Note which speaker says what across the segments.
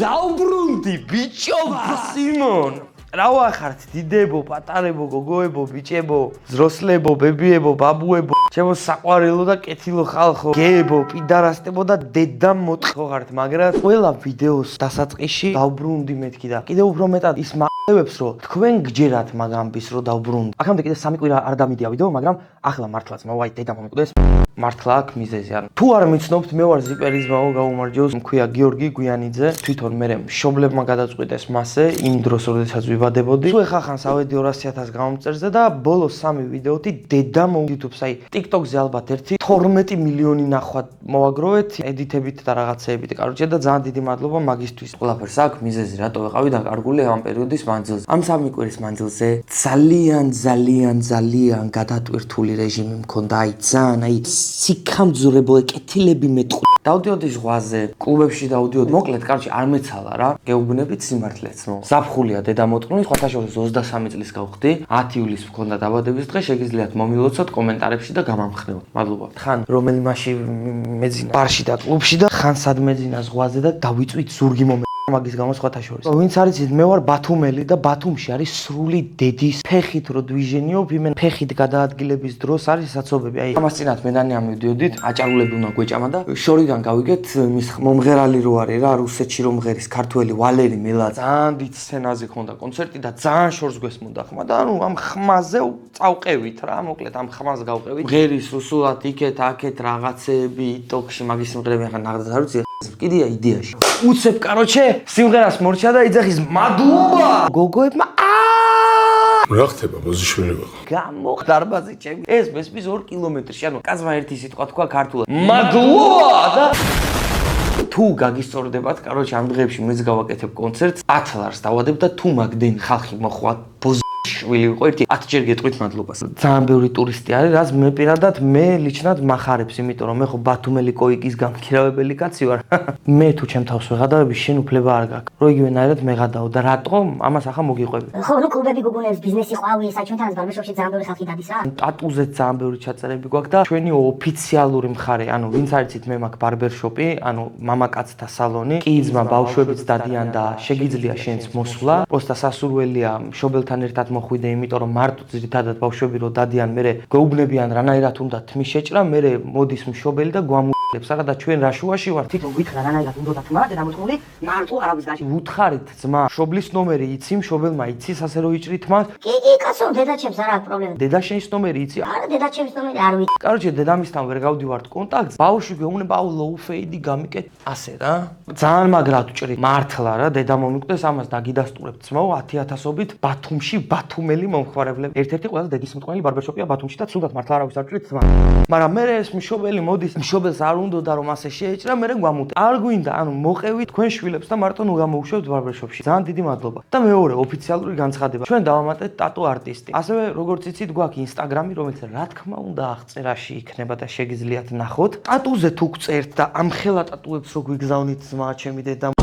Speaker 1: დაუბრუნდი ბიჭობა სიმონ რა ვახართ დიდებო, პატარებო, გოგოებო, ბიჭებო, ძროსლებო, ბებიებო, ბაბუებო, ჩემო საყვარელო და კეთილო ხალხო, გეებო, პიდარასტებო და დედა მოტყო ხართ, მაგრამ ყველა ვიდეოს დასაწყისში დავბრუნდი მეთქი და კიდევ უფრო მეტად ის მაღლევებს, რომ თქვენ გჯერათ მაგამბის, რომ დავბრუნდი. აქამდე კიდე 3 კვირა არ დამიდია ვიდეო, მაგრამ ახლა მართლაც მოვაი დედა მომიკვდეს. მართლა აქ მიზეზი არ. თუ არ მიცნობთ, მე ვარ ზიპერიზმაო, გაუმარჯოს, მქვია გიორგი გვიანიძე. თვითონ მე მშობლებმა გადაწყვიტეს მასე იმ დროს, როდესაც ვიბადებოდი. თუ ეხა ხანს ავედი 200.000 გამომწერზე და ბოლო 3 ვიდეოთი დედა YouTube-ს, აი TikTok-ზე ალბათ 12 მილიონი ნახვა მოვაგროვეთ, ედიტებით და რაღაცეებით. კაროჩე და ძალიან დიდი მადლობა მაგისთვის. ყველაფერს აქ მიზეზი რატო ვეყავი დაკარგული ამ პერიოდის მანძილზე. ამ 3 კვირის მანძილზე ძალიან გადატვირთული რეჟიმი მქონდა, აი ძალიან, აი სიკამძურებო ეკეთილები მეტყვი. დავდიოდი ზღვაზე, კლუბებში დავდიოდი. მოკლედ, კაროჩე არ მეცალა რა. გეუბნებით სიმართლეც, ნუ. ზაფხულია დედა მოტყნით, ხოთაშორის 23 წლის გავხდი. 10 ივლისს მქონდა დაბადების დღე, შეგიძლიათ მომილოცოთ კომენტარებში და გამამხნევოთ. მადლობა. ხან რომელი მასში მეძინა ბარში და კლუბში და ხან სად მეძინა ზღვაზე და დავიწვით ზურგი მომე მაგის გამო სხვათა შორის. ვინც არიცით, მე ვარ ბათუმელი და ბათუმში არის სრული დედის ფეხით რო დვიჟენიობ, იმენ ფეხით გადაადგილების დროს არის საცობები. აი, ამას წინათ მედანი ამივდიოდით, აჭარულები უნდა გვეჭამა და შორიდან გავიგეთ მის მომღერალი რო არის რა, რუსეთში რომ მღერის ქართველი ვალერი მელა ძალიან დიდ სცენაზე ხონდა კონცერტი და ძალიან შორს გვესმოდა ხმა და ანუ ამ ხმაზე წავყევით რა, მოკლედ ამ ხმას გავყევით. მღერის რუსულად იქეთ, აქეთ რაღაცეები, TikTok-ში მაგის სიმღერები ახლა ნახდათ არ ვიცი, კიდია იდეაში. უცებ კაროჩე სიმღერას მორჩა და იძახის მადლობა გოგოებმა
Speaker 2: რა ხდება ბოზიშვილებო
Speaker 1: გამოხდა დარბაზი ჩემი ეს მესმის 2 კილომეტრში ანუ კაცმა ერთი სიტყვა თქვა ქართულად მადლობა და თუ გაგისწორდებათ კაროჩე ამ დღეებში მეც გავაკეთებ კონცერტს 10 ლარს დავადებ და თუ მაგდენი ხალხი მოხვა შვილი ვიყო ერთი 10 ჯერ გეტყვით მადლობას. ძალიან ბევრი ტურისტი არის, რაც მე პირადად მე ლიჩნად მახარებს, იმიტომ რომ მე ხო ბათუმელი კოიკის გამქირავებელი კაცი ვარ. მე თუ ჩემ თავს ვეღადავები, შენ უფლება არ გაქვს. რო იგივენაირად მეღადაო და რატო ამას ახლა მოგიყვები.
Speaker 3: ხო, ნუ კლუბები გუგუნებს, ბიზნესი ყვავი, საჩვენთან ბარბერშოპში ძალიან ბევრი ხალხი დადის რა.
Speaker 1: ტატუზეც ძალიან ბევრი ჩაწერები გვაქვს და ჩვენი ოფიციალური მხარე, ანუ ვინც არიცით მე მაქვს ბარბერშოპი, ანუ მამაკაცთა სალონი, კიძმა ბავშვებიც დადიან და შეგიძლია შენც მოსვლა. პროსტა სასურველია მშობელთან ერთად მოხვიდე, იმიტომ რომ მარტო ძირითადად ბავშვები რო დადიან, მე გეუბნებიან რანაირად უნდა თმი შეჭრა, მე მოდის მშობელი და გვამულებს არა და ჩვენ რა შუაში ვართ.
Speaker 3: თვითონ გითხრა რანაირად უნდა თმა და დამოწმული მარტო არავის გაში.
Speaker 1: ვუთხარით ძმა, მშობლის ნომერი იცი, მშობელმა იცის, ასე რომ იჭრით მას.
Speaker 3: კი, კაცო, დედაჩემს არა აქვს პრობლემა.
Speaker 1: დედაშენის ნომერი იცი?
Speaker 3: არა, დედაჩემს ნომერი არ ვიცი.
Speaker 1: კაროჩე დედამისთან ვერ გავდივართ კონტაქტს. ბავშვი გეუბნება low fade გამიკეთ ასე რა. ძალიან მაგრად ვჭრი. მართლა რა, დედა მომიკვდეს ამას დაგიდასტურებ ძმაო 10,000-ობით ბათუმში ბათუმელი მომხმარებლები. ერთ-ერთი ყველაზე დედის მტყნელი ბარბერშოპია ბათუმში და ცუდად მართლა არავის არ ჭრით ძმა. მაგრამ მე ეს მშობელი მოდის, მშობელს არ უნდა რომ ასე შეეჭრა, მე გვამუტე. არ გვინდა, ანუ მოყევით თქვენ შვილებს და მარტო ნუ გამოუშვებთ ბარბერშოპში. ძალიან დიდი მადლობა. და მეორე ოფიციალური განცხადება. ჩვენ დავამატეთ ტატუ არტისტი. ასევე როგორც იცით, გვაქვს Instagram-ი, რომელიც რა თქმა უნდა აღწერაში იქნება და შეგიძლიათ ნახოთ. ტატუზე თუ გწერთ და ამ ხელა ტატუებს რო გვიგზავნით ძმა ჩემი დედა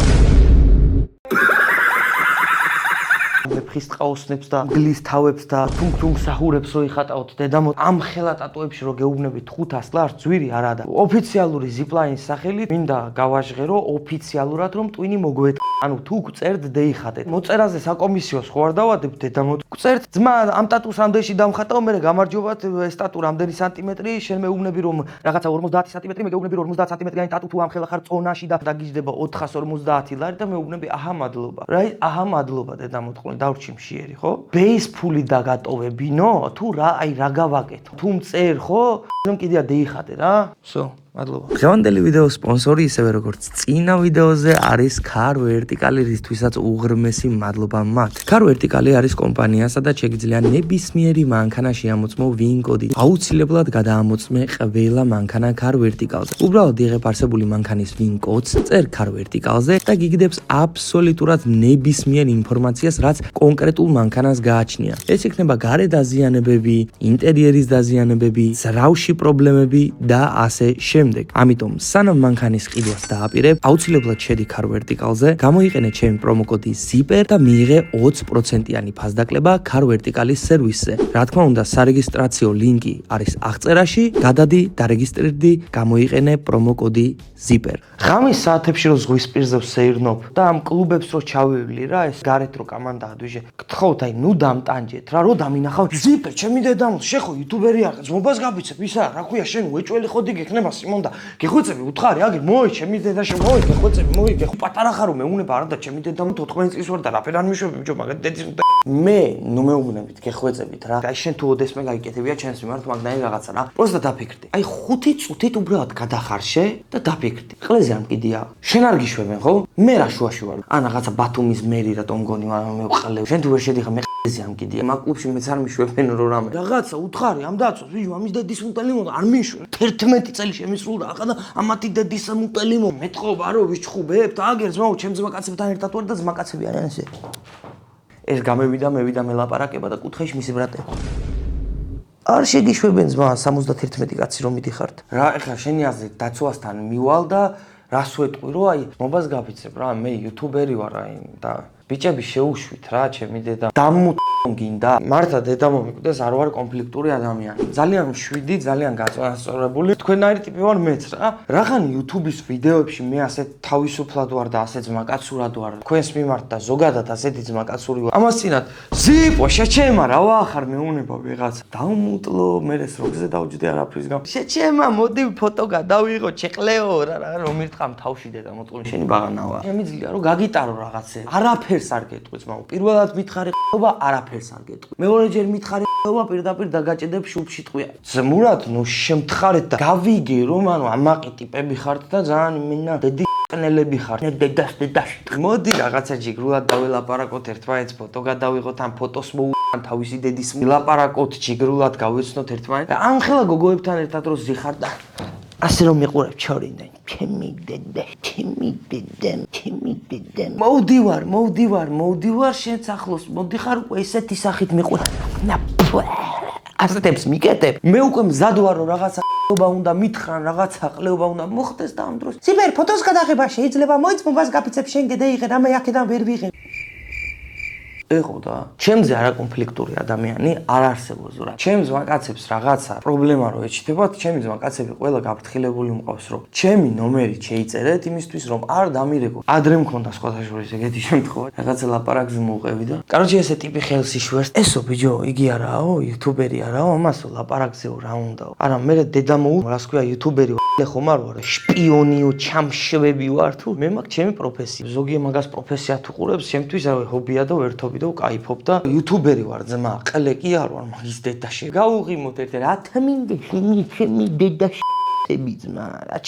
Speaker 1: ფხისტყაოსნებს და გლის თავებს და თუნგ საჰურებს რო იხატაოთ დედამო ამ ხელა ტატუებში რო გეუბნებით 500 ლარს ძვირი არა და ოფიციალური ზიპლაინის სახელით მინდა გავაჟღერო ოფიციალურად რომ ტვინი მოგვეთ ანუ თუ გწერთ დეიხატეთ მოწერაზე საკომისიოს ხო არ დავადებ დედამო გწერთ ძმა ამ ტატუს ამდენში დამხატაო მე გამარჯობათ ეს ტატუ რამდენი სანტიმეტრი შენ მეუბნები რომ რაღაცა 50 სანტიმეტრი მე გეუბნები რომ 50 სანტიმეტრიანი ტატუ თუ ამ ხელა ხარ წონაში და დაგიჯდება 450 ლარი და მეუბნები აჰა მადლობა რა აჰა მადლობა დედამო დავრჩი მშიერი ხო? ბეისფული დაგატოვებინო? თუ რა, აი რა გავაკეთო? თუ მწერ ხო? რომ კიდია დეიხატე რა? всё მადლობა. დღევანდელი ვიდეოს სპონსორი ისევე როგორც წინა ვიდეოზე არის Car Vertical, რისთვისაც უღრმესი მადლობა მათ. Car Vertical არის კომპანია, სადაც შეგიძლია ნებისმიერი მანქანა შეამოწმო ვინ კოდი. აუცილებლად გადაამოწმე ყველა მანქანა Car Vertical-ზე. უბრალოდ იღებ არსებული მანქანის ვინ კოდს, წერ Car Vertical-ზე და გიგდებს აბსოლუტურად ნებისმიერ ინფორმაციას, რაც კონკრეტულ მანქანას გააჩნია. ეს იქნება გარე დაზიანებები, ინტერიერის დაზიანებები, ზრავში პრობლემები და ასე შემდეგ. შემდეგ. ამიტომ სანამ მანქანის ყიდვას დააპირებ, აუცილებლად შედი ქარ ვერტიკალზე, გამოიყენე ჩემი პრომოკოდი ZIPER და მიიღე 20%-იანი ფასდაკლება ქარ ვერტიკალის სერვისზე. რა თქმა უნდა, სარეგისტრაციო ლინკი არის აღწერაში, გადადი, დარეგისტრირდი, გამოიყენე პრომოკოდი ZIPER. ღამის საათებში რო ზღვის პირზე ვსეირნობ და ამ კლუბებს რო ჩავივლი რა, ეს გარეთ რო კამანდაა დუჟე. გთხოვთ, აი, ნუ დამტანჯეთ რა, რო დამინახავ ZIPER, ჩემი დედამოწ, შეხო იუთუბერი არ ხარ, ძმობას გაბიცებ, ისა, რა ქვია, შენ უეჭველი ხოდი გექნება სიმონ და გეხვეწები უთხარი, აგერ მოი, ჩემი დედაშე მოი, გეხვეწები, მოი, პატარა ხარო მეუნება არა და ჩემი დედამო 14 წლის ვარ და რაფერ არ მიშვები ბიჭო, მაგათ დედის მე ნუ მეუბნებით, გეხვეწებით რა. აი შენ თუ ოდესმე გაიკეთებია ჩემს მიმართ მაგნაირი რაღაცა რა. პროსტა დაფიქრდი. აი 5 წუთით უბრალოდ გადახარშე და დაფიქრდი. ყლეზე არ მკიდია. შენ არ გიშვებენ ხო? მე რა შუაში ვარ. ან რაღაცა ბათუმის მერი რა ტონგონი მე ვყლევ. შენ თუ ვერ შედიხარ მე ყლეზე არ მკიდია. მაგ კლუბში მეც არ მიშვებენ რო რამე. რაღაცა უთხარი ამ დაწოს ბიჭო, ამის დედის მუტელი მო არ მიშვენ. 11 წელი შემისრულდა ახლა და ამათი დედის მუტელი მო მეტყობა რო ვიჩხუბებთ. აგერ ძმაო, ჩემ ძმაკაცებთან ერთად ვარ და ძმაკაცები არიან ესე. ეს გამევიდა, მევიდა მელაპარაკება და კუთხეში მისი ბრატე. არ შეგიშვებენ ძმა 71 კაცი რომ მიდიხართ. რა ეხლა შენი აზრით დაცვასთან მივალ და რას ვეტყვი რომ აი მობას გაფიცებ რა მე იუთუბერი ვარ აი და ბიჭები შეუშვით რა ჩემი დედა დამმუტონ გინდა მართლა დედა მომიკვდეს არ ვარ კონფლიქტური ადამიანი ძალიან მშვიდი ძალიან გაწონასწორებული თქვენაირი ტიპი ვარ მეც რა რახან YouTube-ის ვიდეოებში მე ასე თავისუფლად ვარ და ასე ძმაკაცურად ვარ თქვენს მიმართ და ზოგადად ასეთი ძმაკაცური ვარ ამას წინათ ზიპო შეჩემა რა ვახარ მეუნება ვიღაც დამმუტლო მე ეს როგზე დავჯდე არაფრის გამ შეჩემა მოდი ფოტო გადავიღო ჩეყლეო რა რომ მირთხამ თავში დედა მოტყული შენი ბაღანავა შემიძლია რომ გაგიტარო რაღაცე არაფერს არ გეტყვი ძმაო პირველად მითხარი ხობა არაფერს არ გეტყვი მეორეჯერ მითხარი ხობა პირდაპირ დაგაჭედებ შუბში ტყვია ზმურად ნუ შემთხარეთ და გავიგე რომ ანუ ამაყი ტიპები ხართ და ძალიან იმენა დედი ყნელები ხართ დედას მოდი რაღაცა ჯიგრულად დაველაპარაკოთ ერთმანეთს ფოტო გადავიღოთ ამ ფოტოს მოუყან თავისი დედის მილაპარაკოთ ჯიგრულად გავეცნოთ ერთმანეთს ამ ხელა გოგოებთან ერთად რო ზიხარ და ასე რომ მიყურებ ჩორინდენ ჩემი დედა მოვდივარ შენც ახლოს მოდიხარ უკვე ესეთი სახით მიყურებ ასეთებს მიკეტებ მე უკვე მზად ვარ რომ რაღაცა ყლეობა უნდა მითხრან რაღაცა ყლეობა უნდა მოხდეს და ამ დროს ზიბერ ფოტოს გადაღება შეიძლება მოიწმობას გაფიცებ შენ გედეიღე რამე აქედან ვერ ვიღე ეხო და ჩემზე არაკონფლიქტური ადამიანი არ არსებობს რა ჩემს ვაკაცებს რაღაცა პრობლემა რო ეჩნდებათ ჩემი ვაკაცები ყველა გაფრთხილებული მყავს რომ ჩემი ნომერი შეიწერეთ იმისთვის რომ არ დამირეკო ადრე მქონდა სხვადასხვა ეგეთი შემთხვევა რაღაცა ლაპარაკზე მოვყევი და კაროჩე ესე ტიპი ხელს იშვერს ესო ბიჭო იგი არაო იუთუბერი არაო ამასო ლაპარაკზეო რა უნდაო არა მე დედა მოუ რას ქვია იუთუბერი ხომ არ ვარ შპიონიო ჩამშვები ვარ თუ მე მაქვს ჩემი პროფესია ზოგი მაგას პროფესია თუ ყურებს ჩემთვის რავი ჰობია და ვერთობი და ვკაიფობ და იუთუბერი ვარ ძმა ყლე კი არ ვარ მაგის დედაში გავუღიმოთ ერთ რა თმინდა ჩემი დედაში ძმა რა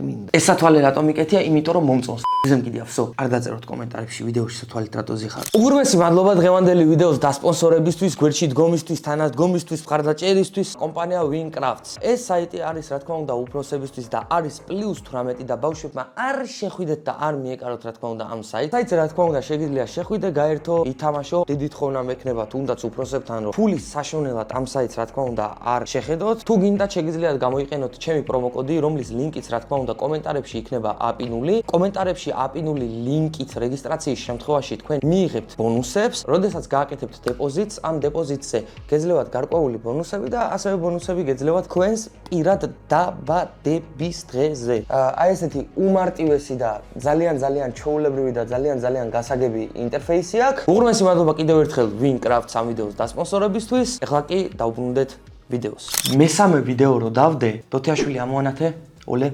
Speaker 1: მინდა ეს სათვალე რატო მიკეთია იმიტომ რომ მომწონს ზე მკიდია ვსო არ დაწეროთ კომენტარებში ვიდეოში სათვალით რატო ზიხარ უღრმესი მადლობა დღევანდელი ვიდეოს დასპონსორებისთვის გვერდში დგომისთვის თანადგომისთვის მხარდაჭერისთვის კომპანია WinCrafts ეს საიტი არის რა თქმა უნდა უფროსებისთვის და არის პლუს 18 და ბავშვებმა არ შეხვიდეთ და არ მიეკაროთ რა თქმა უნდა ამ საიტს რა თქმა უნდა შეგიძლია შეხვიდე გაერთო ითამაშო დიდი თხოვნა მექნება თუნდაც უფროსებთან რომ ფულის საშონელად ამ საიტს რა თქმა უნდა არ შეხედოთ თუ გინდათ შეგიძლიათ გამოიყენოთ ჩემი პრომოკოდი რომლის ლინკიც რა თქმა უნდა კომენტარებში იქნება აპინული კომენტარებში აპინული ლინკით რეგისტრაციის შემთხვევაში თქვენ მიიღებთ ბონუსებს როდესაც გააკეთებთ დეპოზიტს ამ დეპოზიტზე გეძლევათ გარკვეული ბონუსები და ასევე ბონუსები გეძლევათ თქვენს პირად დაბადების დღეზე აი ესეთი უმარტივესი და ძალიან ჩვეულებრივი და ძალიან გასაგები ინტერფეისი აქვს უღრმესი მადლობა კიდევ ერთხელ WinCrafts ამ ვიდეოს დასპონსორებისთვის ეხლა კი დავბრუნდეთ ვიდეოს მესამე ვიდეო რო დავდე დოთიაშვილი ამოანათე ოლე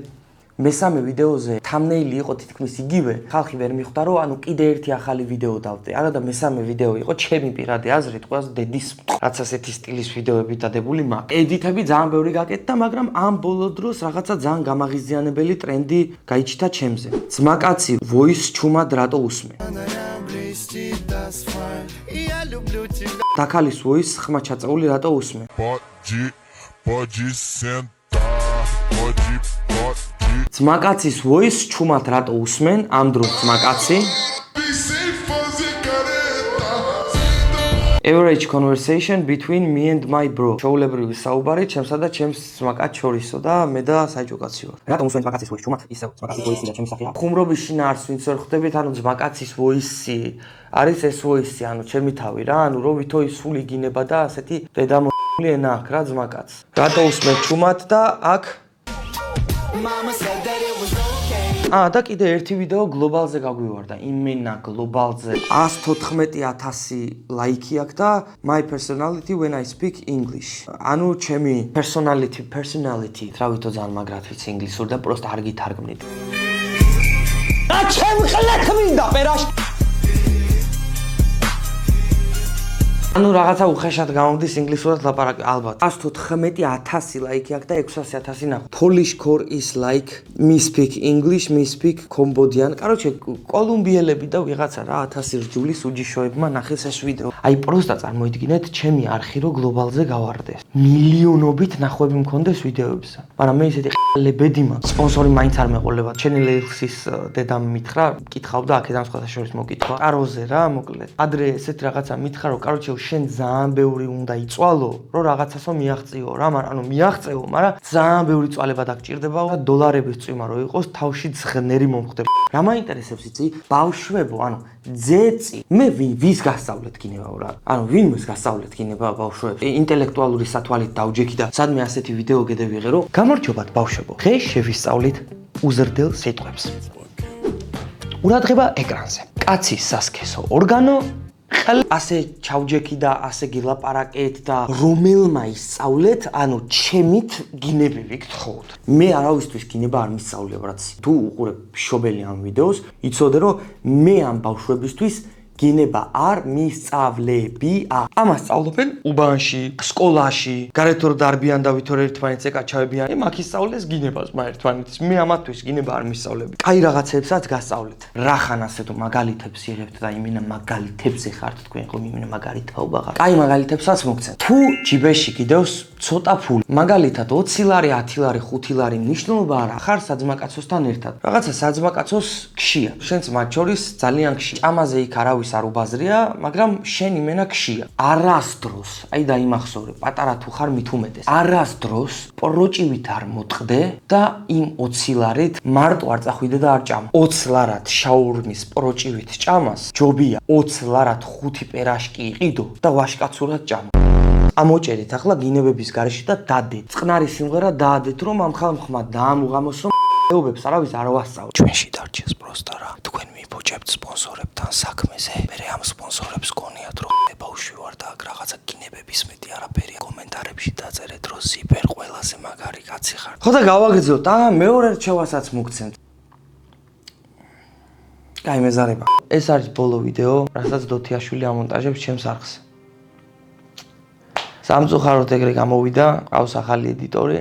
Speaker 1: მესამე ვიდეოზე thumbnail იყო თითქმის იგივე ხალხი ვერ მიხვდა რომ ანუ კიდე ერთი ახალი ვიდეო დავდე არა და მესამე ვიდეო იყო ჩემი პირადი აზრით ყველაზე დედის რაც ასეთი სტილის ვიდეოები დადებული მაქვს ედიტები ძალიან ბევრი გაკეთდა მაგრამ ამ ბოლო დროს რაღაცა ძალიან გამაღიზიანებელი ტრენდი გაიჩნდა ჩემზე ძმაკაცი voice ჩუმად რატო უსმენ დაქალის voice ხმა ჩაწეული რატო უსმენ pode sentar pode ძმაკაცის voice ჩუმად რატო უსმენ ამ დროს ძმაკაცი Average conversation between me and my bro. Ჩაულებრივი საუბარი ჩემსა და ჩემს ძმაკაც შორისო და მე და საიჭო კაცი ვარ. რატომ უსვენ ძმაკაცის ვოისი ჩუმად? ისევ ძმაკაცის ვოისი და ჩემი სახეა. ხუმრობის შინაარს ვინც ვერ ხვდებით, ანუ ძმაკაცის ვოისი არის ეს ვოისი, ანუ ჩემი თავი რა, ანუ რო ვითო ის სული გინება და ასეთი დედამოწმული ენა აქვს რა ძმაკაც. რატო უსმენ ჩუმად და აქ და კიდე ერთი ვიდეო გლობალზე გაგვივარდა, იმენა გლობალზე 114,000 ლაიქი აქვს და my personality when I speak English. ანუ ჩემი personality, რა ვითო ძალიან მაგრად ვიცი ინგლისურ და პროსტ არ გითარგმნით. ჩემ ხლეთ მინდა პერაში. ანუ რაღაცა უხეშად გამოდის ინგლისურად ლაპარაკი, ალბათ. 114,000 ლაიქი აქვს და 600,000 ნახო. Polish core is like me speak English, me speak Cambodian. Короче, კოლუმბიელები და ვიღაცა რა 1000 რჯული სუჯიშოებმა ნახეს ეს ვიდეო. აი პროსტა წარმოიდგინეთ, ჩემი არხი რო გლობალზე გავარდეს. მილიონობით ნახვები მქონდეს ვიდეოებზე. მაგრამ მე ისეთი ყლებედი მაქვს. სპონსორი მაინც არ მეყოლებათ. Channel-ის დედამ მითხრა, კითხავდა აქედან სხვათა შორის მოკითხვა. კაროზე რა, მოკლედ. ადრე ესეთ რაღაცა მითხრა, რომ короче შენ ძალიან ბევრი უნდა იწვალო, რომ რაღაცასო მიაღწიო რა, ანუ მიაღწევო, მაგრამ ძალიან ბევრი წვალება დაგჭირდება და დოლარების წვიმა რო იყოს, თავში ცხნერი მომხდება. რა მაინტერესებს იცი? ბავშვებო, ანუ ძეწი. მე ვის გასწავლეთ გინებავ რა? ანუ ვინმეს გასწავლეთ გინება ბავშვებს? ინტელექტუალური სათვალით დავჯექი და სადმე ასეთი ვიდეო კიდე ვიღერო. გამარჯობათ ბავშვებო. დღეს შევისწავლით უზრდელ სიტყვებს. ყურადღება ეკრანზე. კაცის სასქესო ორგანო ასე ჩავჯექი და ასე გილაპარაკეთ და რომელმა ისწავლეთ, ანუ ჩემით გინები ვიქთხოვთ. მე არავისთვის გინება არ მისწავლებ, რაც თუ უყურებ მშობელი ამ ვიდეოს, იცოდე რომ მე ამ ბავშვებისთვის გინება არ მისწავლებია. ამას სწავლობენ უბანში, სკოლაში, გარეთ რო დარბიან და ვითორე ერთმანეთს ეკაჩავებიან. მაგ ისწავლეს გინებას მა ერთმანეთის. მე ამათთვის გინება არ მისწავლები. კაი რაღაცებსაც გასწავლეთ. რახან ასე თუ მაგალითებს იღებთ და იმენა მაგალითებზე ხართ თქვენ ხომ იმენა მაგალითაობა ხარ. კაი მაგალითებსაც მოგცემ. თუ ჯიბეში კიდევს ცოტა ფული. მაგალითად 20 ლარი, 10 ლარი, 5 ლარი მნიშვნელობა არა. ხარ საძმაკაცოსთან ერთად. რაღაცა საძმაკაცოს ქშია. შენც მათ შორის ძალიან ქშია. ჭამაზე იქ არავის არ უბაზრია, მაგრამ შენ იმენა ქშია. არასდროს, აი დაიმახსოვრე, პატარა თუ ხარ მით უმეტეს. არასდროს პროჭივით არ მოტყდე და იმ 20 ლარით მარტო არ წახვიდე და არ ჭამ. 20 ლარად შაურმის პროჭივით ჭამას ჯობია 20 ლარად 5 პერაშკი იყიდო და ვაშკაცურად ჭამ. ამოჭერით ახლა გინებების გარეშე და დადეთ. წყნარი სიმღერა დაადეთ, რომ ამ ხალხმა დაამუღამოს, რომ ეუბებს არავის არ ვასწავლ. ჩვენში დარჩეს პროსტა რა. თქვენ მიბოჭებთ სპონსორებთან საქმეზე. მე ამ სპონსორებს გონიათ, რომ ბავშვი ვარ და აქ რაღაცა გინებების მეტი არაფერი. კომენტარებში დაწერეთ, რომ ზიპერ ყველაზე მაგარი კაცი ხარ. ხო და გავაგრძელოთ. მეორე რჩევასაც მოგცემთ. კაი მეზარება. ეს არის ბოლო ვიდეო, რასაც დოთიაშვილი ამონტაჟებს ჩემს არხზე. სამწუხაროდ ეგრე გამოვიდა, ყავს ახალი ედიტორი.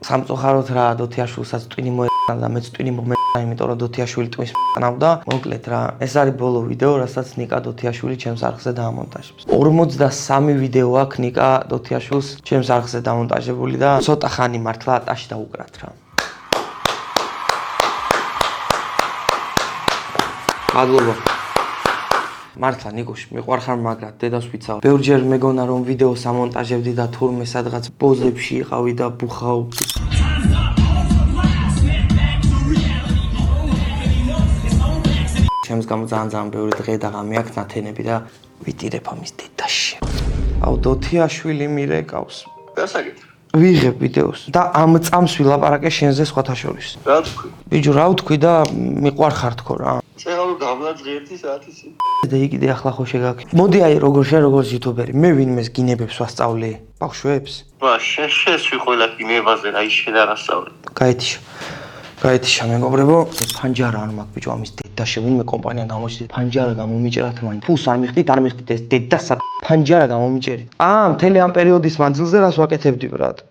Speaker 1: სამწუხაროდ რა დოთიაშვილსაც ტვინი მოეყნა და მეც ტვინი მომეყნა, იმიტომ რომ დოთიაშვილი ტვინს ყნავდა. მოკლედ რა, ეს არის ბოლო ვიდეო, რასაც ნიკა დოთიაშვილი ჩემს არხზე დაამონტაჟებს. 43 ვიდეო აქვს ნიკა დოთიაშვილს ჩემს არხზე დამონტაჟებული და ცოტა ხანი მართლა ატაში დაუკრათ რა. მადლობა. მართლა ნიკოში მიყვარხარ მაგრად დედას ვიცავ. ბევრჯერ მეგონა რომ ვიდეოს ამონტაჟებდი და თურმე სადღაც პოზებში იყავი და ბუხავ. ჩემს გამო ძალიან ბევრი დღე და ღამე აქვს ნათენები და ვიტირებ ამის დედაში. აუ დოთიაშვილი მირეკავს.
Speaker 4: გასაგებია.
Speaker 1: ვიღებ ვიდეოს და ამ წამს ვილაპარაკე შენზე სხვათა შორის.
Speaker 4: რა თქვი?
Speaker 1: ბიჭო რა ვთქვი და მიყვარხარ თქო რა.
Speaker 4: შეგავ გამლაძღი 1 საათისი.
Speaker 1: და იგი ახლა ხო შეგაქ. მოდი აი როგორ შენ როგორც იუთუბერი, მე ვინმეს გინებებს ვასწავლე, ბავშვებს?
Speaker 4: ვა შენ ვიყოლა გინებაზე, აი შენ არასწავლე.
Speaker 1: გაეთიშა მეგობრებო, ფანჯარა არ მაქვს ბიჭო ამის დედაშე, ვინმე კომპანია გამოჩნდა, ფანჯარა გამომიჭერათ მაინც. ფულს არ მიხდით, არ მიხდით ეს დედასა ფანჯარა გამომიჭერით. მთელი ამ პერიოდის მანძილზე რას ვაკეთებდი ბრატ?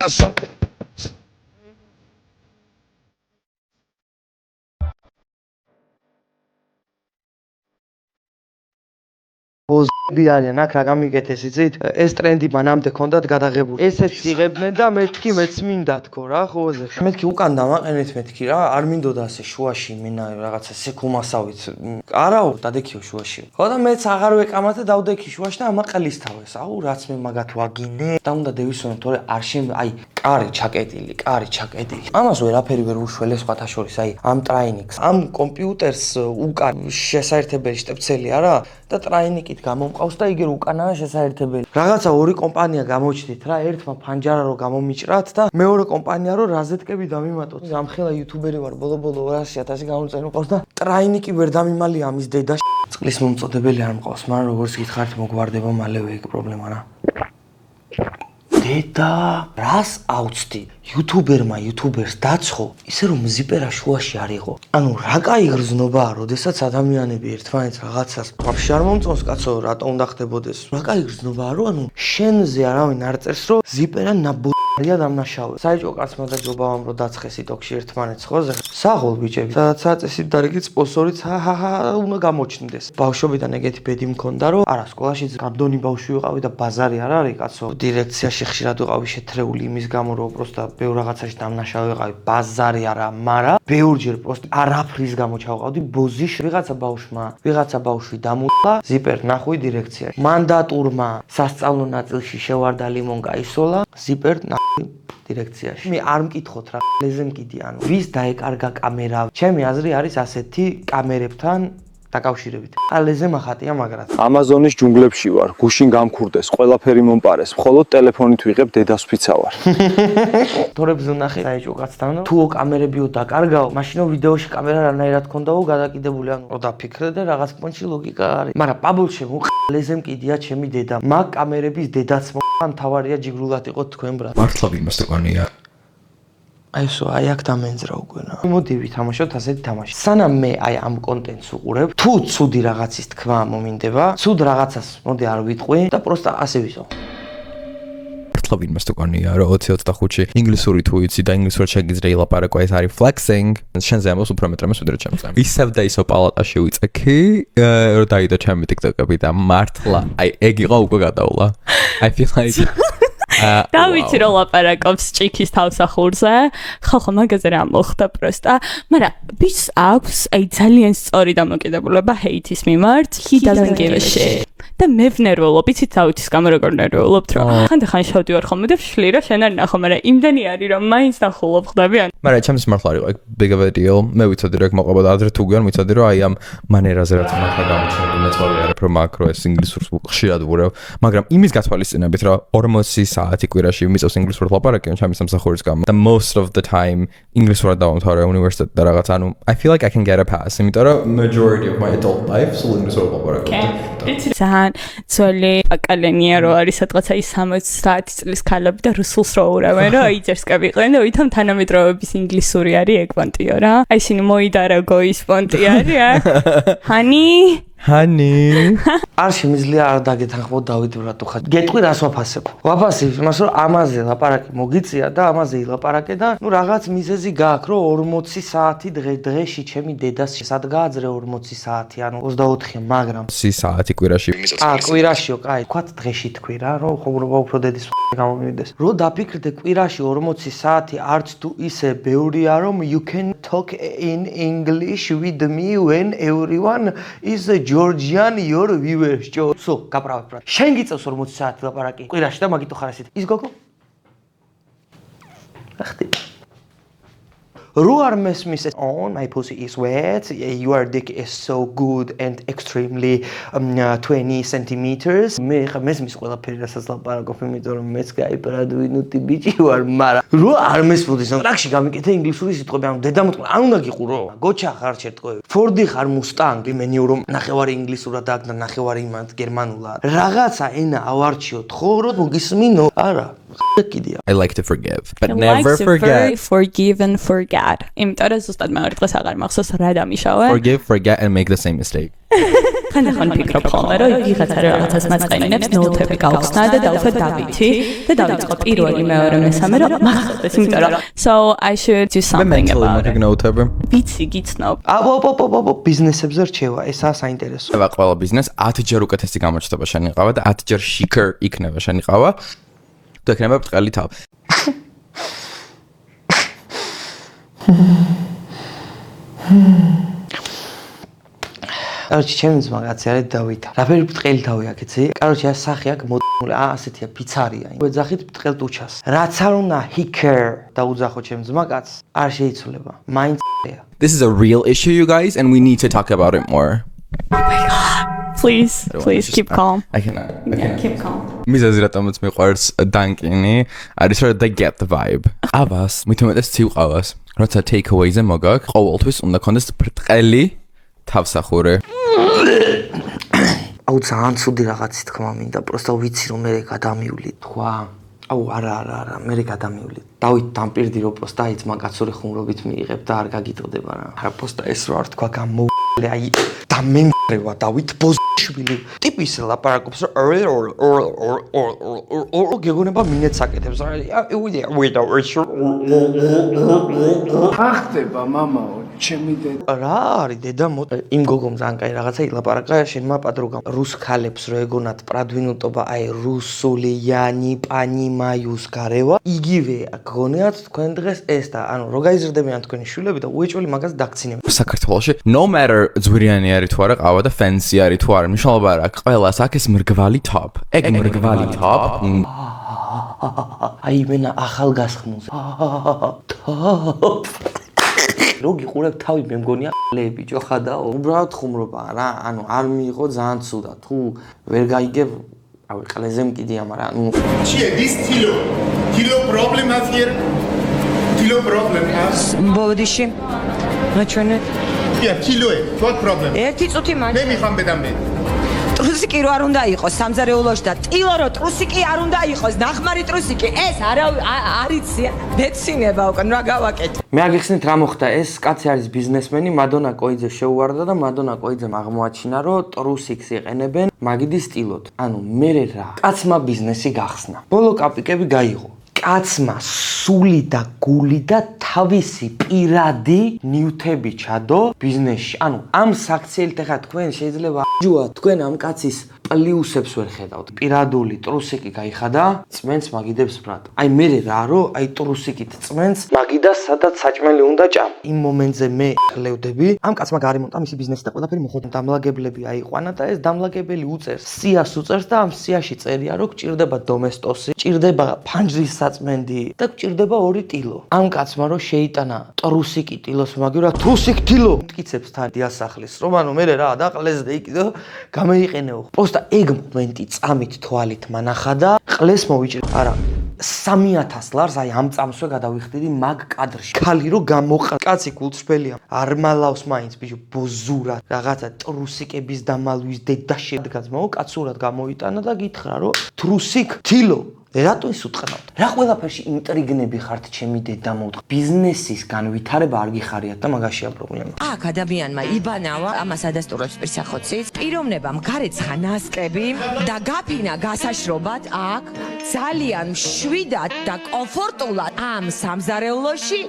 Speaker 1: ბოზები არიან აქ რა გამიკეთეს იცით? ეს ტრენდი მანამდე ქონდათ გადაღებული. ესეც იღებდნენ და მეთქი მეც მინდა თქო რა ხოზე. მეთქი უკან დამაყენეთ მეთქი რა, არ მინდოდა ასე შუაში მენა რაღაცა სეკუმასავით. არაო, დადექიო შუაში. ხო და მეც აღარ ვეყამათ და დავდექი შუაში და ამაყალისთავეს. აუ რაც მე მაგათ ვაგინე. და უნდა დევისვენო, თორე არ აი კარი ჩაკეტილი. ამას ვერაფერი ვერ უშველე სხვათა შორის, აი ამ ტრაინიკს, ამ კომპიუტერს უკან შესაერთებელი შტებცელი არა და ტრაინიკით გამომყავს და იგერ უკანაა შესაერთებელი. რაღაცა ორი კომპანია გამოჩნდით რა, ერთმა ფანჯარა რო გამომიჭრათ და მეორე კომპანია რო რაზეთკები დამიმატოთ. ამხელა იუთუბერი ვარ, ბოლო 200.000 გამომწერნ მყავს და ტრაინიკი ვერ დამიმალია ამის დედა. წყლის მომწოდებელი არ მყავს, მაგრამ როგორც გითხარით მოგვარდება მალევე ეგ პრობლემა რა. დედა, რას აუცდი? YouTuberს დაცხო, ისე რომ ზიპერა შუაში არ იყო. ანუ რა კაი გრძნობაა, როდესაც ადამიანები ერთმანეთს რაღაცას ვაფშე არ მომწონს კაცო, რატო უნდა ხდებოდეს? რა კაი გრძნობაა, რომ ანუ შენზე არავინ არ წერს, რომ ზიპერა ნაბოლია დამნაშავე. საეჭვო კაცმა და ჯობავამ რომ დაცხეს იტოქში ერთმანეთს ხოზე. საღოლ ბიჭები, სადაც აწესით და რიგით სპონსორიც უნდა გამოჩნდეს. ბავშვობიდან ეგეთი ბედი მქონდა, რომ არა სკოლაშიც გამდონი ბავშვი ვიყავი და ბაზარი არ არის კაცო. დირექციაში ხშირად ვიყავი შეთრეული იმის გამო, რომ პროსტა ბევრ რაღაცაში დამნაშავე ვიყავი, ბაზარი არა, მაგრამ ბევრჯერ პროსტა არაფრის გამო ჩავყავდი ბოზიში. ვიღაცა ბავშვი დამულა, ზიპერ ნახვი დირექციაში. მანდატურმა სასწავლო ნაწილში შევარდა ლიმონ გაისოლა, ზიპერ ნახვი დირექციაში. მე არ მკითხოთ რა, ლეზე მკიდი, ანუ ვის დაეკარგა კამერა. ჩემი აზრი არის ასეთი კამერებთან დაკავშირებით. ალეზე მახატია მაგრად.
Speaker 5: ამაზონის ჯუნგლებში ვარ, გუშინ გამქურდეს, ყველაფერი მომპარეს, მხოლოდ ტელეფონით ვიღებ დედას ვფიცავარ.
Speaker 1: თორებს ვნახე საეჭვო კაცთან, თუო კამერებიო დაკარგაო, მაშინო ვიდეოში კამერა რანაირად ქონდაო გადაკიდებული, ანუ დაფიქრე და რაღაც პონჩი ლოგიკა არის. მაგრამ პაბლში ლეზე მკიდია ჩემი დედა. მაგ კამერების დედაც მთავარია ჯიგრულად იყო თქვენ ბრატ.
Speaker 6: მართლა ვიმასტეყანია.
Speaker 1: აი ესო, აი აქ დამენძრა უკვე რა. მოდი ვითამაშოთ ასეთი თამაში. სანამ მე აი ამ კონტენტს უყურებ, თუ ცუდი რაღაცის თქვა მომინდება, ცუდ რაღაცას მოდი არ ვიტყვი და პროსტა ასე ვისო.
Speaker 6: მართლა ვიმასტეყანია, რომ 20-25-ში ინგლისური თუ იცი და ინგლისურად შეგიძლია ილაპარაკო, ეს არის flexing. შენზე ამბობს უფრო მეტ რამეს ვიდრე ჩემზე. ისევ და ისო პალატაში ვიწექი, რომ დაიდო ჩემი TikTok-ები და მართლა, აი ეგ იყო უკვე გადაულა. I feel like
Speaker 7: და ვიცი რომ ლაპარაკობს ჭიქის თავსახურზე, ხალხო მაგაზე რა მოხდა პროსტა, მაგრამ ვის აქვს აი ძალიან სწორი დამოკიდებულება ჰეითის მიმართ, he doesn't give a shit. და მე ვნერვულობ, იცით თავის გამო როგორ ვნერვულობთ, რომ ხანდახან შევდივარ ხოლმე და ვშლი რა შენ არ ნახო, მაგრამ იმდენი არის რომ მაინც ნახულობ ხდები. მაგრამ
Speaker 6: ჩემს მართლა არ იყო ეგ big of a deal. მე ვიცოდი რომ ეგ მოყვება და ადრე თუ გვიან ვიცოდი რომ აი ამ მანერაზე რაც მართლა გამოჩნდა მეც ვარიარებ რომ მაკრო ეს ინგლისურს ხშირად ვურევ, მაგრამ იმის გათვალისწინებით რომ 40 საათი კვირაში მიწევს ინგლისურად ლაპარაკი ჩემი სამსახურის გამო და most of the time ინგლისურად დავამთავრე უნივერსიტეტი და რაღაც ანუ I feel like I can get a pass, იმიტომ რომ majority of my adult life სულ ინგლისურად ლაპარაკობდი.
Speaker 7: ძველი აკალენია რო არის სადღაცა ის 60 წლის ქალები და რუსულს რო ურავენ რომ აიძერსკები იყვნენ და ვითომ თანამედროვეების ინგლისური არის ეგ პონტიო რა. აი სინი მოიდარაგო ის პონტი არის ა.
Speaker 6: Honey.
Speaker 1: არ შემიძლია არ დაგეთანხმოთ დავით ბრატო ხა. გეტყვი რას ვაფასებ? ვაფასებ იმას რომ ამაზე ლაპარაკი მოგიწია და ამაზე ილაპარაკე და ნუ რაღაც მიზეზი გაქვს რომ 40 საათი დღეში ჩემი დედას სადღააძრე 40 საათი ანუ 24-ია, მაგრამ
Speaker 6: 20 საათი კვირაში
Speaker 1: კვირაშიო, კაი, თქვა დღეში თქვი რა, რომ ხობრობა უფრო დედის გამომივიდეს. რო დაფიქრდე კვირაში 40 საათი არც თუ ისე ბევრია რომ you can talk in English with me when everyone is Georgian your viewers. So, გაправებ ბრატ. შენ გიწევს 40 საათი ლაპარაკი კვირაში და მაგითო ხარ ესეთი. ის გოგო? ახტი. რო არ მესმის on my pussy is wet, your dick is so good and extremely 20 centimeters. მე ხა მესმის ყველაფერი რასაც ლაპარაკობ, იმიტომ რომ მეც გაიბრადვინუტი ბიჭი ვარ, მაგრამ რო არ მესმოდის, ტრაქში გამიკეთე ინგლისური სიტყვები, ანუ დედამოწყო, არ უნდა გიყურო. გოჩა ხარ შეტყვი. ფორდი ხარ მუსტანგი, მენიო რომ ნახევარი ინგლისურად და ნახევარი იმად გერმანულად. რაღაცა ენა ავარჩიოთ, ხო, რომ მოგისმინო? არა.
Speaker 6: I like to forgive, but never forget.
Speaker 7: Forgive and forget. არ. იმიტომ რომ ზუსტად მეორე დღეს აღარ მახსოვს რა დამიშავე.
Speaker 6: Forgive, forget and make the same mistake.
Speaker 7: ხანდახან ფიქრობ ხოლმე რომ ვიღაცა რაღაცას მაწყენინებს ნოუთები გავხსნა და დავუშვე დავითი და დავიწყო პირველი მეორე მესამე რომ მახსოვდეს იმიტომ რომ so I should do something about it.
Speaker 6: ნოუთები.
Speaker 7: ვიცი გიცნობ.
Speaker 1: აბო ბიზნესებზე რჩევა, ესაა საინტერესო.
Speaker 6: ეხლა ყველა ბიზნეს 10 ჯერ უკეთესი გამოჩნდება შენიყავა და 10 ჯერ შიქერ იქნება შენიყავა. თუ ექნება ბრტყელი თავი.
Speaker 1: Короче, ჩემი ძმა კაცი არის დავითა. რაფერი ბრტყელი თავი აქვს, იცი? Короче, ეს სახე აქვს მოდული, ასეთია ფიცარია. ვეძახით ბრტყელ ტუჩას. რაც არ უნდა ჰიკერ დაუძახო ჩემი ძმა კაცს, არ შეიცვლება. მაინც
Speaker 6: This is a real issue, you guys, and we need to talk about it more.
Speaker 7: Please keep calm.
Speaker 6: I cannot.
Speaker 7: Keep calm.
Speaker 6: მიზეზი რატომაც მიყვარს დანკინი, არის რომ they get the vibe. აბას, მithumetes ცივყავას, როცა take-away-ზე მოგაქვს, ყოველთვის უნდა კონდეს ბრტყელი თავსახური.
Speaker 1: აუ ძალიან ცუდი რაღაცი თქმა მინდა, პროსტა ვიცი რომ მე გადამივლი თქვა. აუ არა, მე გადამივლი. დავით დამპირდი რომ პროსტა აი ძმა კაცური ხუმრობით მიიღებ და არ გაგიტოდება რა. არა პროსტა ეს რა თქვა გამოვლე აი და მე მრევა დავით ბოზშვილი. ტიპი ისე ლაპარაკობს რომ გეგონება მინეც აკეთებს რა.
Speaker 8: ახტება მამაო, ჩემი დედა.
Speaker 1: რა არის დედა იმ გოგომ ძალიან კაი რაღაცა ილაპარაკა შენმა პადროგამ. რუს ქალებს რო ეგონათ პრადვინუტობა აი რუსულიანი პანიმაიუს გარევა. იგივე გონიათ თქვენ დღეს ეს და ანუ რო გაიზრდებიან თქვენი შვილები და უეჭველი მაგას დაგცინებთ.
Speaker 6: საქართველოში no matter ძვირიანი არის თუ არა ყავა და fancy არის თუ არა მნიშვნელობა არ აქვს. ყველას აქვს მრგვალი top. ეგ მრგვალი top.
Speaker 1: აი მენა ახალგაზრდულზე. რო გიყურებ თავი მე მგონია ყლები ჯოხადაო. უბრალოდ ხუმრობაა რა. ანუ არ მიიღო ძალიან ცუდა. თუ ვერ გაიგებ ავი ყლეზე მკიდია, მაგრამ ანუ
Speaker 2: this kilo problem has here. Kilo problem has.
Speaker 9: ბოდიში. მაჩვენეთ.
Speaker 2: kilo. What problem?
Speaker 9: ერთი წუთი მაინც.
Speaker 2: მე მიხამბე და მე.
Speaker 9: ტრუსიკი რო არ უნდა იყოს სამზარეულოში და ტილო რო ტრუსიკი არ უნდა იყოს, ნახმარი ტრუსიკი, ეს არიცი, მეცინება უკან რა გავაკეთე.
Speaker 1: მე აგიხსნით რა მოხდა, ეს კაცი არის ბიზნესმენი, მადონა კოიძე შეუვარდა და მადონა კოიძემ აღმოაჩინა, რომ ტრუსიკს იყენებენ მაგიდის სტილოდ. ანუ მე რა, კაცმა ბიზნესი გახსნა. ბოლო კაპიკები გაიღო. კაცმა სული და გული და თავისი პირადი ნიუთები ჩადო ბიზნესში. ანუ ამ საქციელით ახლა თქვენ შეიძლება აჯუა თქვენ ამ კაცის პლუსებს ვერ ხედავთ. პირადული ტრუსიკი გაიხადა, წმენს მაგიდებს ბრატ. აი მე რა რომ აი ტრუსიკით წმენს მაგიდა სადაც საჭმელი უნდა ჭამ. იმ მომენტზე მე ხლევდები, ამ კაცმა გარემონტა მისი ბიზნესი და ყველაფერი მოხდა. დამლაგებლები აიყვანა და ეს დამლაგებელი უწერს, სიას უწერს და ამ სიაში წერია რომ გჭირდება დომესტოსი, გჭირდება ფანჯრის საწმენდი და გჭირდება 2 ტილო. ამ კაცმა რომ შეიტანა ტრუსიკი ტილოს მაგირა ტრუსიკ ტილო მტკიცებს თან დიასახლის რომ ანუ მე რა დაყლესდე იქ და გამეიყენეო. პოსტა ეგ მომენტი წამით თვალით მანახა და ყლეს მოვიჭრე. არა 3000 ლარს აი ამ წამსვე გადავიხდიდი მაგ კადრში. ქალი რო გამოყა, კაცი გულწრფელია. არ მალავს მაინც ბიჭო ბოზურად რაღაცა ტრუსიკების დამალვის დედაში დგაცმაო კაცურად გამოიტანა და გითხრა რომ ტრუსიკ თილო რატო ის უტყნავთ? რა ყველაფერში ინტრიგნები ხართ ჩემი დედა მოვთხ. ბიზნესის განვითარება არ გიხარიათ და მაგაშია პრობლემა.
Speaker 9: აქ ადამიანმა იბანავა, ამას ადასტურებს პირსახოციც. პიროვნებამ გარეცხა ნასკები და გაფინა გასაშრობად აქ ძალიან მშვიდად და კომფორტულად ამ სამზარეულოში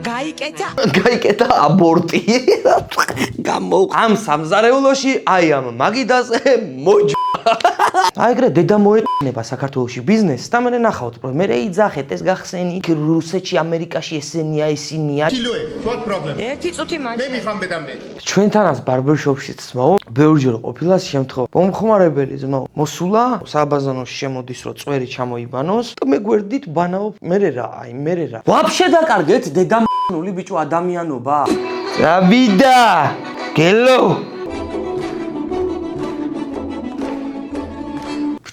Speaker 9: გაიკეთა აბორტი.
Speaker 1: ამ სამზარეულოში აი ამ მაგიდაზე მოჯ აი ეგრე დედა მოეყნება საქართველოში ბიზნესს და მე ნახავთ მე იძახეთ ეს გახსენი იქ რუსეთში ამერიკაში ესენია ისინია
Speaker 2: kilo. What problem?
Speaker 9: ერთი წუთი მაინც.
Speaker 2: მე მიხამბე და მე.
Speaker 1: ჩვენთანაც ბარბერშოპშიც ძმაო ბევრჯერ ყოფილა შემთხვევა მომხმარებელი ძმაო მოსულა საბაზანოში შემოდის რომ წვერი ჩამოიბანოს და მე გვერდით ბანაობ მე რა აი მე რა ვაფშე დაკარგეთ დედა ნული ბიჭო ადამიანობა რაბიდა გელო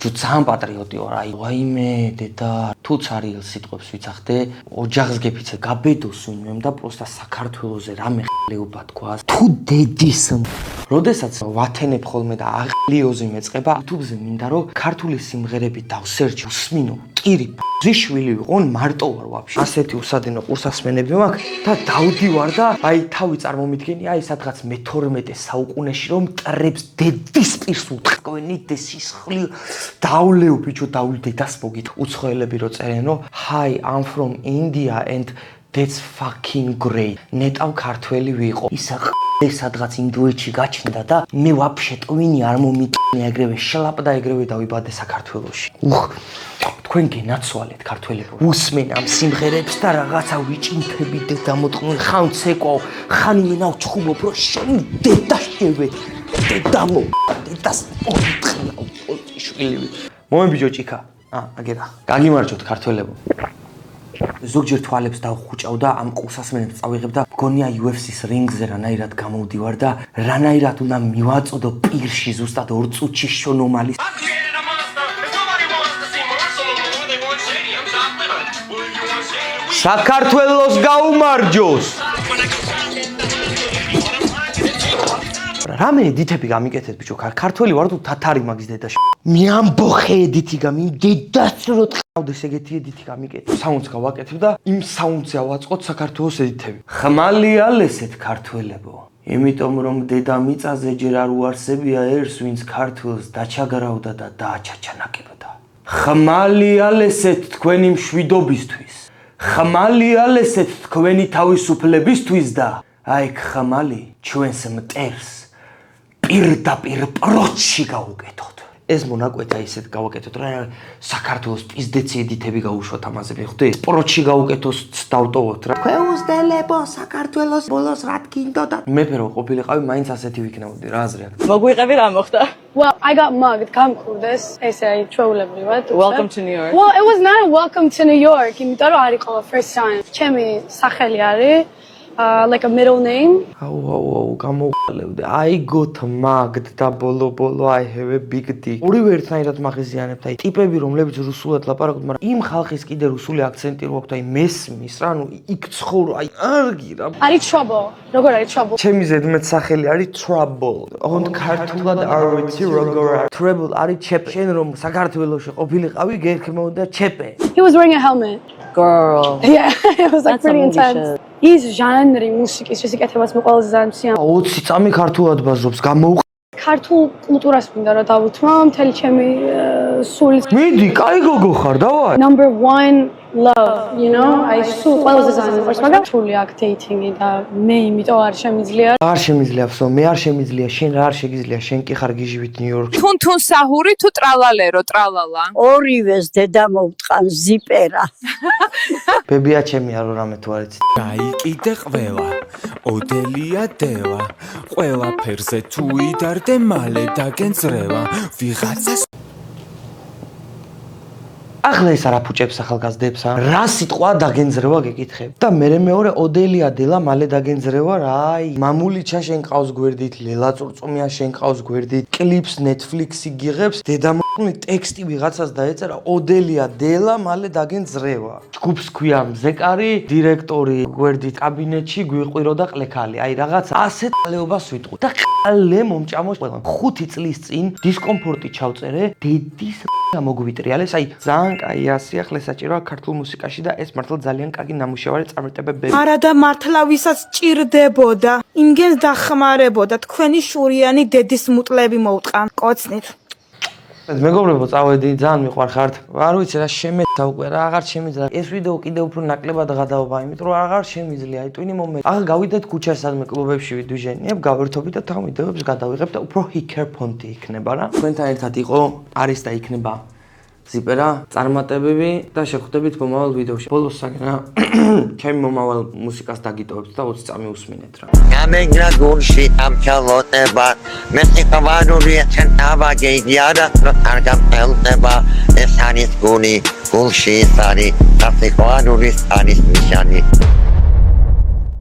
Speaker 1: ძალიან პატრიოტი ვარ, აი ვაიმე დედა, თუ ცარიელ სიტყვებს ვიცახდე, ოჯახს გეფიცე, გაბედოს ვინმემ და პროსტა საქართველოზე რამე ხლეობა თქვას. თუ დედის, როდესაც ვათენებ ხოლმე და აღლიოზი მეწყება, YouTube-ზე მინდა რომ ქართული სიმღერები დავსერჩო, უსმინო. ჭირი შვილი ვიყო, მარტო ვარ ვაფშე. ასეთი უსადინო ყურსასმენები მაქვს და დავდივარ და აი თავი წარმომიდგენი, აი სადღაც მე-12 საუკუნეში რომ მტრებს დედის პირს უთქვენი დესისხლი დავლეო ბიჭო დავლე დედას მოგით. უცხოელები რო წერენ რომ hi I'm from India and that's fucking great. ნეტავ ქართველი ვიყო. ისა სადღაც ინდოეთში გაჩნდა და მე ვაფშე ტვინი არ მომიტყნე ეგრევე შლაპ და ეგრევე დავიბადე საქართველოში. თქვენ გენაცვალეთ ქართველებო. უსმენ ამ სიმღერებს და რაღაცა ვიჭინთებით და დამოტყნული ხან ცეკვაო, ხან იმენა ვჩხუბობ რომ შენი დედა შევე. დედამო, დედას მოტყნაო შვილი. მომებიჯო ჭიქა. აგერა. გაგიმარჯოთ ქართველებო. ზოგჯერ თვალებს დავხუჭავ და ამ ყურსასმენებს წავიღებ და მგონია UFC-ს რინგზე რანაირად გამოვდივარ და რანაირად უნდა მივაწოდო პირში ზუსტად 2 წუთში შონომალის საქართველოს გაუმარჯოს. რამე ედითები გამიკეთეთ ბიჭო, ქართველი ვარ თუ თათარი მაგის დედაში. მე ამბოხე ედითი დედას რო ტყავდეს ეგეთი ედითი გამიკეთე. საუნდს გავაკეთებ და იმ საუნდზე ავაწყოთ საქართველოს ედითები. ხმალია ლესეთ ქართველებო. იმიტომ რომ დედამიწაზე ჯერ არ უარსებია ერს, ვინც ქართველს დაჩაგრავდა და დააჩაჩანაკებდა. ხმალია ლესეთ თქვენი მშვიდობისთვის. ხმალია ლესეთ თქვენი თავისუფლებისთვის და აი ხმალი ჩვენს მტერს პირდაპირ პროჩში გავუკეთოთ. ეს მონაკვეთა ისეთ გავაკეთოთ რა საქართველოს პიზდეცი ედითები გაუშვათ ამაზე მიხდი? პროჩში გავუკეთოს დავტოვოთ რა.
Speaker 10: ქვეუზდელებო საქართველოს ბოლოს რა გინდოდა?
Speaker 1: მეფე რო ყოფილიყავი მაინც ასეთი ვიქნებოდი რა აზრი აქვს?
Speaker 7: მოგვიყევი რა მოხდა?
Speaker 11: Well, I got mugged. გამქურდეს ესე აი ჩვეულებრივად.
Speaker 7: Welcome to New York.
Speaker 11: Well, it was not a welcome to New York. იმიტომ რომ არ იყო first time. ჩემი სახელი არის like a middle name.
Speaker 1: აუ გამოვყალევდი. I got mugged და ბოლო I have a big dick. ორივე ერთნაირად მაღიზიანებთ. აი ტიპები რომლებიც რუსულად ლაპარაკობენ, მაგრამ იმ ხალხის კიდე რუსული აქცენტი რო აქვს, აი მესმის რა, ნუ იქ ცხოვრ, აი არგი რა.
Speaker 11: არის trouble. როგორ არის trouble?
Speaker 1: ჩემი ზედმეტ სახელი არის trouble. ოღონდ ქართულად არ ვიცი როგორ არის. trouble არის ჩეპე. შენ რომ საქართველოში ყოფილიყავი, გერქმეოდა ჩეპე.
Speaker 11: He was wearing a helmet.
Speaker 7: Girl.
Speaker 11: Yeah, it was like pretty intense. ის ჟანრი მუსიკის შესიკეთებაც მე ყველაზე ძალიან მსია.
Speaker 1: 20 წამი ქართულად ბაზრობს, გამოუყ
Speaker 11: ქართულ კულტურას მინდა რა დავუთმო, მთელი ჩემი სული.
Speaker 1: მიდი, კაი გოგო ხარ, დავაი.
Speaker 11: Number 1 love, you know? აი სულ ყველაზე ძალიან მიყვარს, მაგრამ სული აქ dating-ი და მე იმიტომ არ შემიძლია.
Speaker 1: არ შემიძლია, ვსო, მე არ შემიძლია, შენ რა არ შეგიძლია, შენ კი ხარ გიჟივით ნიუ-იორკში.
Speaker 12: თუნ საჰური თუ ტრალალერო, ტრალალა.
Speaker 10: ორივეს დედა მოვტყან ზიპერა.
Speaker 1: ბებია ჩემი არ რამე თუ არ იცი.
Speaker 13: გაიკიდე ყველა, ოდელია დევა, ყველა ფერზე თუ იდარდე მალე დაგენძრევა, ვიღაცას
Speaker 1: ახლა ეს არ აფუჭებს ახალგაზრდებს რა სიტყვა დაგენძრევა გეკითხებ და მე მეორე ოდელია დილა მალე დაგენძრევა რა აი მამულიჩა შენ ყავს გვერდით ლელა წურწუმია შენ ყავს გვერდით კლიპს Netflix-ი გიღებს დედამოკლი ტექსტი ვიღაცას დაეწერა ოდელია დილა მალე დაგენძრევა ჯგუფს ქვია მზეკარი დირექტორი გვერდით კაბინეტში გვიყვირო და ყლექალი აი რაღაც ასეთ ყლეობას ვიტყვი და ყალე მომჭამოს ყველა 5 წლის წინ დისკომფორტი ჩავწერე დედის მოგვიტრიალეს აი ძალიან კაი ასია ხლე საჭიროა ქართულ მუსიკაში და ეს მართლა ძალიან კარგი ნამუშევარი წარმატებები.
Speaker 14: არა და მართლა ვისაც ჭირდებოდა, იმგენს დახმარებოდა თქვენი შურიანი დედის მუტლები მოუტყან. კოცნით.
Speaker 1: მეგობრებო, წავედი, ძალიან მიყვარხართ. არ ვიცი რა შემეთა უკვე რა აღარ შემიძლია. ეს ვიდეო კიდევ უფრო ნაკლებად გადავობა, იმიტომ რომ აღარ შემიძლია. აი ტვინი მომენტი. ახლა გავიდეთ ქუჩას სადმე კლუბებში ვიდვიჟენიებ, გავერთობთ და თან ვიდეოებს გადავიღებ და უფრო ჰიკერ ფონტი იქნება რა. თქვენთან ერთად იყო არის და იქნება ზიპერა, წარმატებები და შევხვდებით მომავალ ვიდეოში. ბოლოს საგნა ჩემი მომავალ მუსიკას დაგიტოვებთ და 20 წამი უსმინეთ რა.
Speaker 15: გამეგრა გულში ამჩალოდება, მე სიყვარულია ჩემ ავაგეიარა, რომ არ გამწელდება, ეს არის გული, გულში ის არის, და სიყვარულის არის ნიშანი.